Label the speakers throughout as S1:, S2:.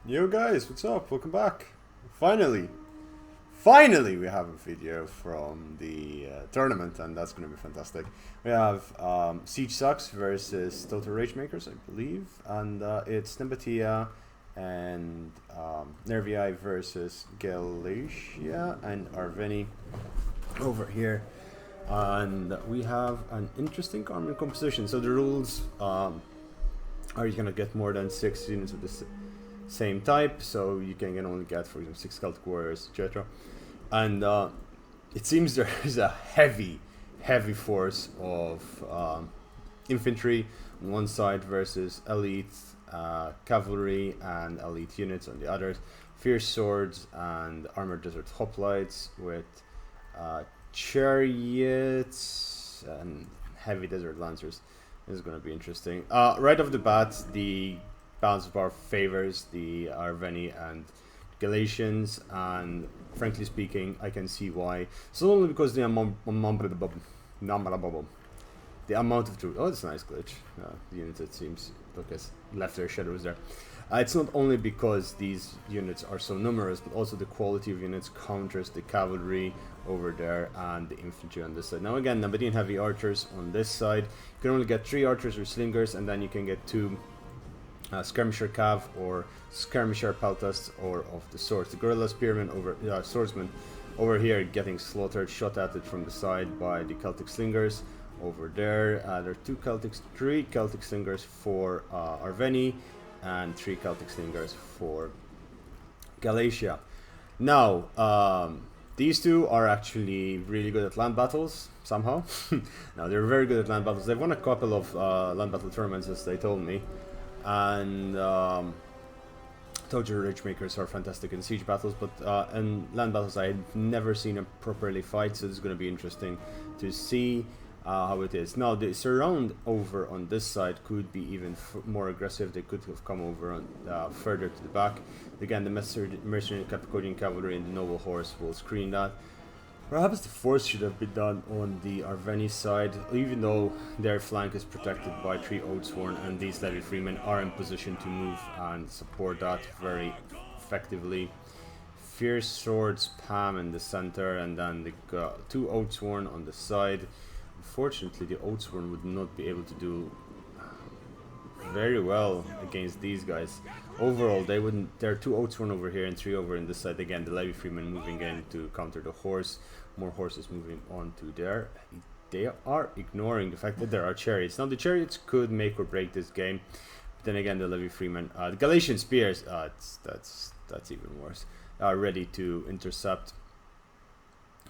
S1: Yo guys, what's up? Welcome back. Finally we have a video from the tournament, and that's going to be fantastic. We have Siege Sucks versus Total Rage Makers, I believe, and it's Nembatia and Nervii versus Galatia and Arveni over here. And we have an interesting army composition. So the rules are you cannot get more than 6 units of this same type, so you can only get, for example, 6 Celtic Warriors, etc. And it seems there is a heavy force of infantry on one side versus elite cavalry and elite units on the others, fierce swords and armored desert hoplites with chariots and heavy desert lancers. This is going to be interesting. Right off the bat, the balance of power favors the Arveni and Galatians, and frankly speaking, I can see why. So only because the amount of troops. Oh, that's a nice glitch. The units, it seems, look, has left their shadows there. It's not only because these units are so numerous, but also the quality of units counters the cavalry over there and the infantry on this side. Now again, Nabatean heavy archers on this side. You can only get 3 archers or slingers, and then you can get 2 skirmisher cav or skirmisher peltasts or of the swords. The guerrilla spearmen over swordsman over here getting slaughtered, shot at it from the side by the Celtic slingers over there. There are 3 Celtic slingers for Arveni and 3 Celtic slingers for Galatia. Now these two are actually really good at land battles somehow. Now they're very good at land battles. They've won a couple of land battle tournaments, as they told me. And Total Rage Makers are fantastic in siege battles, but in land battles I've never seen them properly fight, so this is going to be interesting to see how it is. Now the surround over on this side could be even more aggressive. They could have come over on, further to the back. Again, the mercenary Capicodian cavalry and the noble horse will screen that. Perhaps the force should have been done on the Arveni side, even though their flank is protected by 3 Oathsworn, and these Levy Freemen are in position to move and support that very effectively. Fierce Swords Pam in the center, and then the 2 Oathsworn on the side. Unfortunately, the Oathsworn would not be able to do very well against these guys. Overall, they wouldn't. There are 2 Oathsworn over here and 3 over in this side. Again, the Levy Freemen moving in to counter the horse. More horses moving on to there. They are ignoring the fact that there are chariots. Now the chariots could make or break this game. But then again, the Levy Freemen, the Galatian spears. That's even worse. Are ready to intercept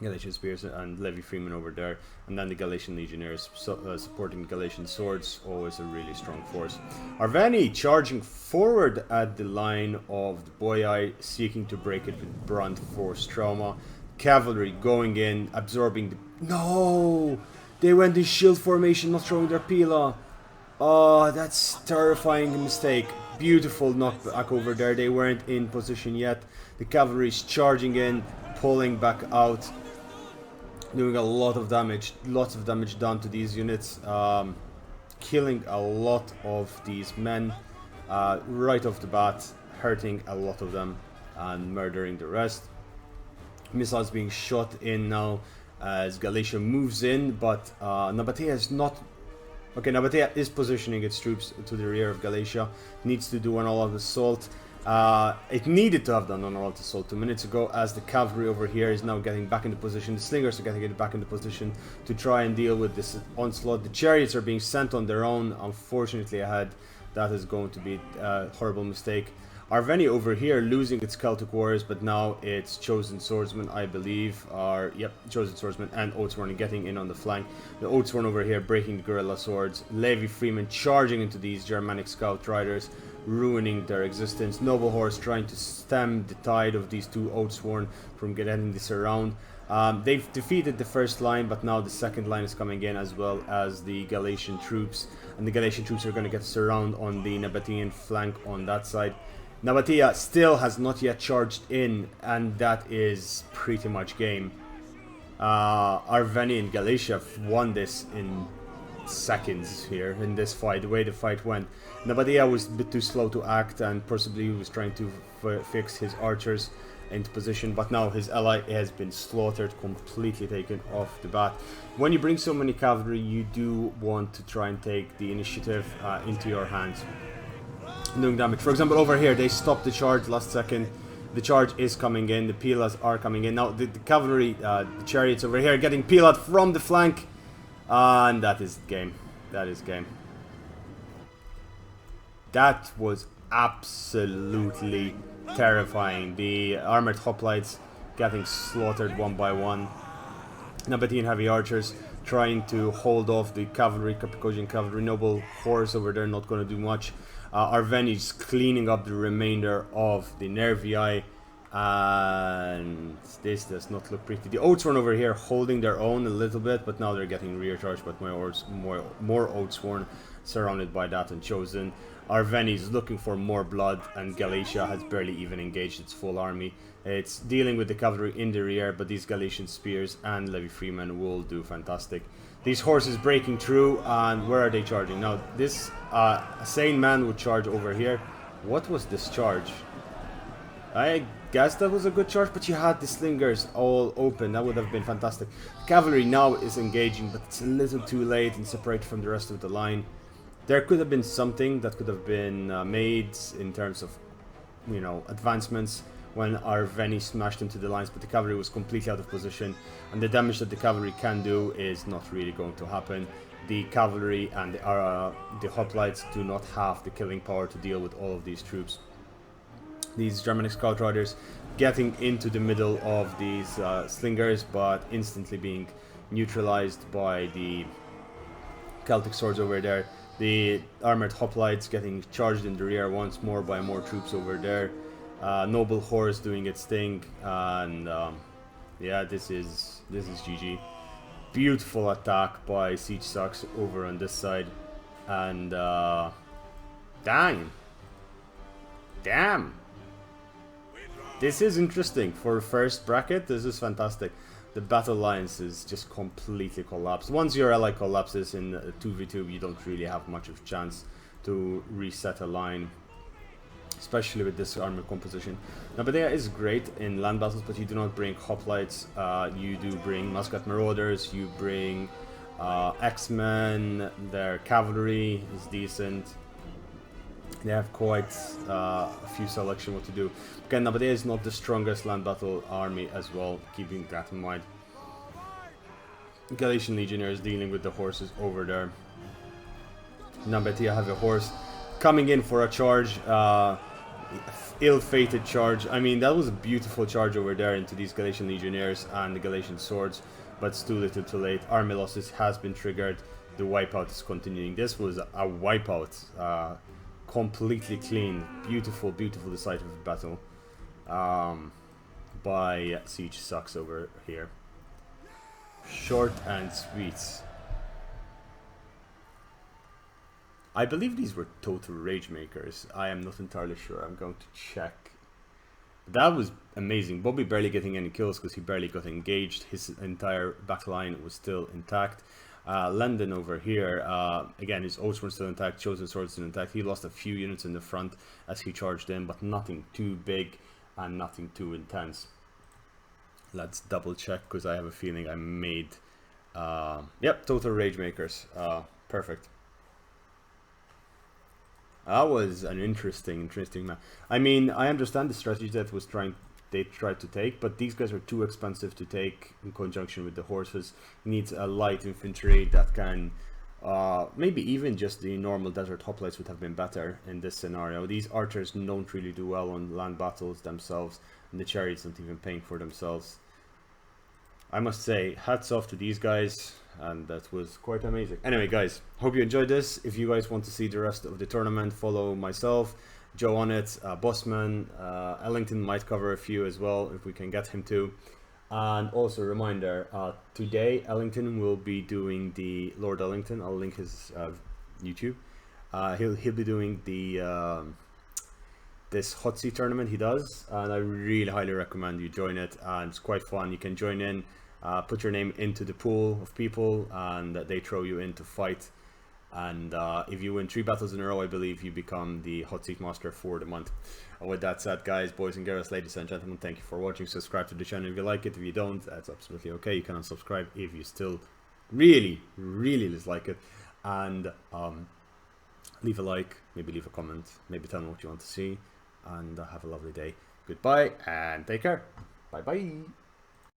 S1: Galatian spears and Levy Freemen over there, and then the Galatian legionnaires supporting Galatian swords, always a really strong force. Arveni charging forward at the line of the Boyai, seeking to break it with brunt force trauma. Cavalry going in, absorbing the... No! They went in shield formation, not throwing their pila. Oh, that's terrifying mistake. Beautiful knockback over there. They weren't in position yet. The cavalry is charging in, pulling back out, doing a lot of damage. Lots of damage done to these units, killing a lot of these men right off the bat, hurting a lot of them and murdering the rest. Missiles being shot in now as Galatia moves in, but Nabatea is not... Okay, Nabatea is positioning its troops to the rear of Galatia. Needs to do an all-out assault. It needed to have done an all-out assault 2 minutes ago, as the cavalry over here is now getting back into position. The slingers are getting back into position to try and deal with this onslaught. The chariots are being sent on their own, unfortunately ahead. That is going to be a horrible mistake. Arveni over here losing its Celtic warriors, but now it's Chosen Swordsmen, I believe, Chosen Swordsmen and Oathsworn getting in on the flank. The Oathsworn over here breaking the guerrilla swords. Levy Freemen charging into these Germanic scout riders, ruining their existence. Noble Horse trying to stem the tide of these 2 Oathsworn from getting this around. They've defeated the first line, but now the second line is coming in, as well as the Galatian troops. And the Galatian troops are going to get surround on the Nabatean flank on that side. Nabatea still has not yet charged in, and that is pretty much game. Arveni and Galatia won this in seconds here in this fight, the way the fight went. Nabatea was a bit too slow to act, and possibly he was trying to fix his archers into position, but now his ally has been slaughtered, completely taken off the bat. When you bring so many cavalry, you do want to try and take the initiative into your hands, doing damage. For example, over here, they stopped the charge last second. The charge is coming in, the Pilas are coming in. Now, the cavalry, the chariots over here, getting Pilat from the flank. And that is game. That is game. That was absolutely terrifying. The armored hoplites getting slaughtered one by one. Nabatean heavy archers trying to hold off the cavalry, Capicosian cavalry. Noble horse over there, not going to do much. Arveni's cleaning up the remainder of the Nervii, and this does not look pretty. The Oathsworn over here holding their own a little bit, but now they're getting rear charged, but more Oathsworn surrounded by that and chosen. Arveni's looking for more blood, and Galatia has barely even engaged its full army. It's dealing with the cavalry in the rear, but these Galatian spears and Levy Freemen will do fantastic. These horses breaking through, and where are they charging? Now, this sane man would charge over here. What was this charge? I guess that was a good charge, but you had the slingers all open. That would have been fantastic. Cavalry now is engaging, but it's a little too late and separated from the rest of the line. There could have been something that could have been made in terms of, you know, advancements when Arveni smashed into the lines, but the cavalry was completely out of position, and the damage that the cavalry can do is not really going to happen. The cavalry and the hoplites do not have the killing power to deal with all of these troops. These Germanic scout riders getting into the middle of these slingers, but instantly being neutralized by the Celtic swords over there. The armored hoplites getting charged in the rear once more by more troops over there. Noble horse doing its thing, and yeah, this is GG. Beautiful attack by Siege Sucks over on this side, and damn, this is interesting for first bracket. This is fantastic. The battle lines is just completely collapsed. Once your ally collapses in 2v2, you don't really have much of a chance to reset a line, especially with this armor composition. Nabatea is great in land battles, but you do not bring hoplites. You do bring Muscat Marauders, you bring X-Men, their cavalry is decent. They have quite a few selection what to do. Again, Nabatea is not the strongest land battle army as well, keeping that in mind. Galatian Legionnaires dealing with the horses over there. Nabatea have a horse coming in for a charge, ill-fated charge. I mean, that was a beautiful charge over there into these Galatian Legionnaires and the Galatian swords, but it's too little too late. Army losses has been triggered. The wipeout is continuing. This was a wipeout. Completely clean, beautiful decisive battle by Siege Sucks over here. Short and sweet. I believe these were total rage makers. I am not entirely sure. I'm going to check. That was amazing. Bobby barely getting any kills because he barely got engaged. His entire back line was still intact. Landon over here, again, his oaths were still intact, chosen swords still intact. He lost a few units in the front as he charged in, but nothing too big and nothing too intense. Let's double check because I have a feeling I made, yep, total rage makers. Perfect. That was an interesting map. I mean, I understand the strategy that they tried to take, but these guys are too expensive to take in conjunction with the horses. Needs a light infantry that can, maybe even just the normal desert hoplites would have been better in this scenario. These archers don't really do well on land battles themselves, and the chariots aren't even paying for themselves. I must say, hats off to these guys, and that was quite amazing. Anyway, guys, hope you enjoyed this. If you guys want to see the rest of the tournament, follow myself, Joe on it, Bossman, Ellington might cover a few as well if we can get him to. And also a reminder, today Ellington will be doing the Lord Ellington. I'll link his YouTube. He'll be doing the this hot seat tournament he does, and I really highly recommend you join it. And it's quite fun. You can join in, put your name into the pool of people, and they throw you in to fight. And if you win 3 battles in a row, I believe you become the hot seat master for the month. And with that said, guys, boys and girls, ladies and gentlemen, thank you for watching. Subscribe to the channel if you like it. If you don't, that's absolutely okay. You can unsubscribe if you still really dislike it. And leave a like, maybe leave a comment, maybe tell me what you want to see. And have a lovely day. Goodbye and take care. Bye bye.